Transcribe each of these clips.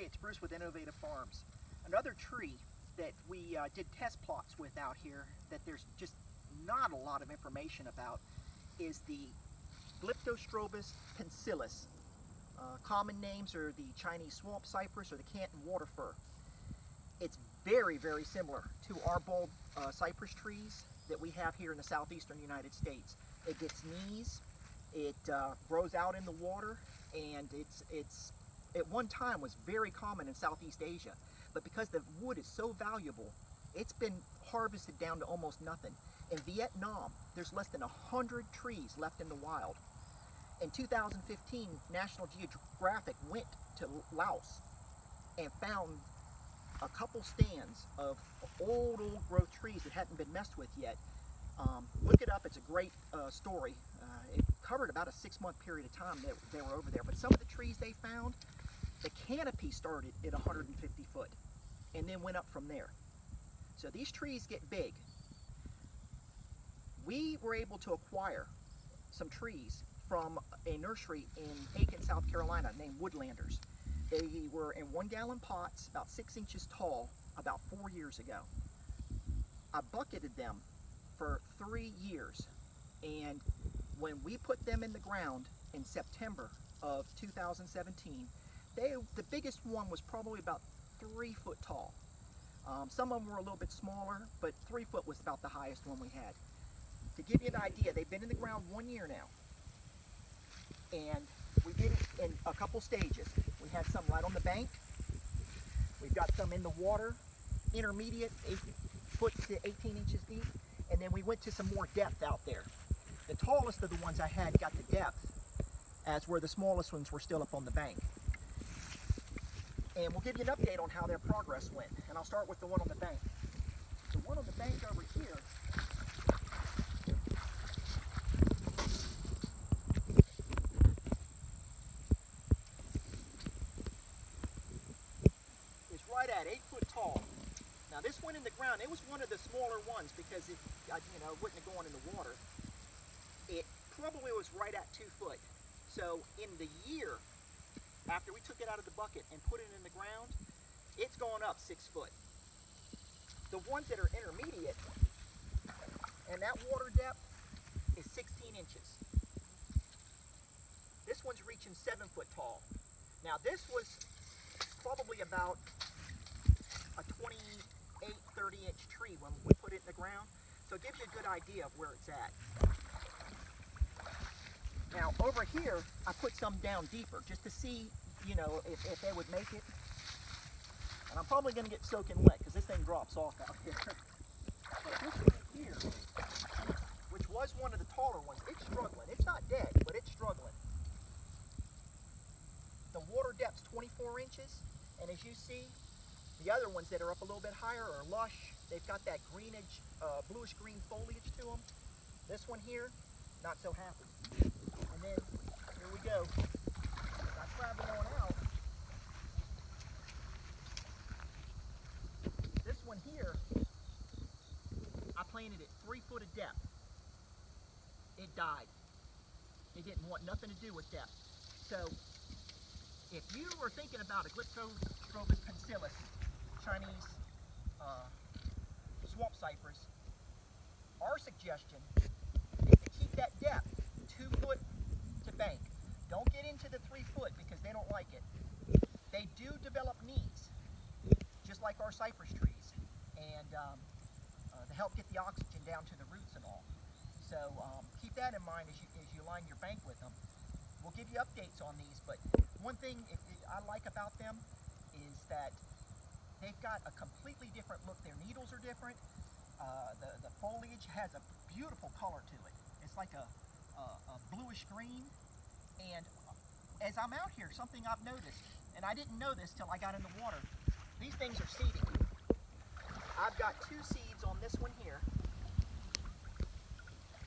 Hey, it's Bruce with Innovative Farms. Another tree that we did test plots with out here that there's just not a lot of information about is the Glyptostrobus pensilis. Common names are the Chinese swamp cypress or the Canton water fir. It's very, very similar to our bulb cypress trees that we have here in the southeastern United States. It gets knees, it grows out in the water, and it's at one time was very common in Southeast Asia, but because the wood is so valuable, it's been harvested down to almost nothing. In Vietnam, there's less than 100 trees left in the wild. In 2015, National Geographic went to Laos and found a couple stands of old growth trees that hadn't been messed with yet. Look it up, it's a great story. It covered about a 6-month period of time that they were over there, but some of the trees they found, the canopy started at 150 foot and then went up from there. So these trees get big. We were able to acquire some trees from a nursery in Aiken, South Carolina named Woodlanders. They were in 1-gallon pots, about 6 inches tall, about 4 years ago. I bucketed them for 3 years, and when we put them in the ground in September of 2017, the biggest one was probably about 3 foot tall. Some of them were a little bit smaller, but 3 foot was about the highest one we had. To give you an idea, they've been in the ground 1 year now, and we did it in a couple stages. We had some right on the bank. We've got some in the water, intermediate, 8 foot to 18 inches deep, and then we went to some more depth out there. The tallest of the ones I had got the depth, as where the smallest ones were still up on the bank. And we'll give you an update on how their progress went. And I'll start with the one on the bank. The one on the bank over here is right at 8 foot tall. Now this went in the ground. It was one of the smaller ones because it wouldn't have gone in the water. It probably was right at 2 foot. So in the year after we took it out of the bucket and put it in the ground, it's gone up 6 foot. The ones that are intermediate, and that water depth is 16 inches. This one's reaching 7 foot tall. Now this was probably about a 28, 30 inch tree when we put it in the ground. So it gives you a good idea of where it's at. Now over here, I put some down deeper just to see, if they would make it. And I'm probably going to get soaking wet because this thing drops off out here. But this one here, which was one of the taller ones, it's struggling. It's not dead, but it's struggling. The water depth's 24 inches, and as you see, the other ones that are up a little bit higher are lush. They've got that greenish, bluish green foliage to them. This one here, not so happy. And then, here we go. I travel on out. This one here, I planted at 3 foot of depth. It died. It didn't want nothing to do with depth. So, if you are thinking about a Glyptostrobus pensilis, Chinese swamp cypress, our suggestion is to keep that depth 2 foot to bank. Don't get into the 3 foot because they don't like it. They do develop knees, just like our cypress trees, and to help get the oxygen down to the roots and all. So keep that in mind as you line your bank with them. We'll give you updates on these, but one thing I like about them is that they've got a completely different look. Their needles are different. The foliage has a beautiful color to it. It's like a bluish green. And as I'm out here, something I've noticed, and I didn't know this till I got in the water, these things are seeding. I've got 2 seeds on this one here.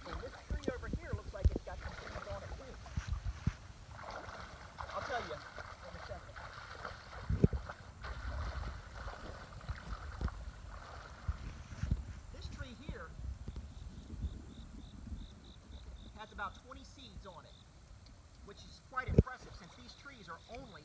And this tree over here looks like it's got some seeds on it too. I'll tell you in a second. This tree here has about 20 seeds on it, which is quite impressive since these trees are only